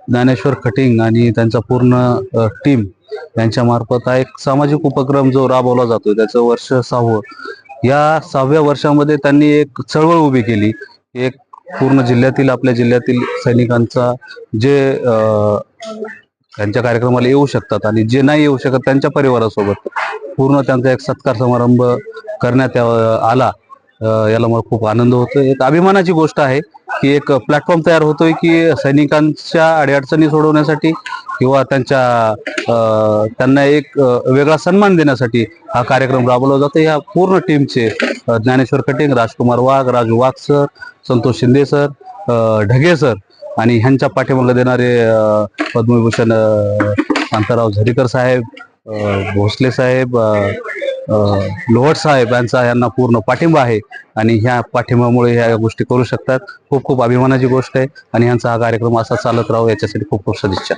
Dnyaneshwar cutting आणि त्यांचा पूर्ण टीम यांच्या मार्फत हा एक सामाजिक उपक्रम जो राबवला जातो, त्याचं वर्ष 6वं. या 6व्या वर्षामध्ये त्यांनी एक चळवळ उभी केली. एक पूर्ण जिल्ह्यातील, आपल्या जिल्ह्यातील सैनिकांचा जे त्यांच्या कार्यक्रमाला येऊ शकतात आणि जे नाही येऊ शकत त्यांच्या परिवारासोबत पूर्ण त्यांचा एक सत्कार समारंभ करण्यात आला. याला मला खूप आनंद होतोय. एक अभिमानाची गोष्ट आहे की एक प्लॅटफॉर्म तयार होतोय की सैनिकांच्या अडीअडचणी सोडवण्यासाठी किंवा त्यांना एक वेगळा सन्मान देण्यासाठी हा कार्यक्रम राबवला जातो. या पूर्ण टीमचे Dnyaneshwar Khating, Rajkumar Wagh, Raju Wagh sir, Santosh Shinde sir, Dhage sir आणि ह्यांच्या पाठीमागे देणारे पद्मविभूषण शांताराव झरीकर साहेब, भोसले साहेब, लोहट साहेब यांना पूर्ण पाठिंबा आहे आणि ह्या पाठिंब्यामुळे ह्या गोष्टी करू शकतात. खूप खूप अभिमानाची गोष्ट आहे आणि ह्यांचा हा कार्यक्रम असा चालत राहावा याच्यासाठी खूप खूप सदिच्छा.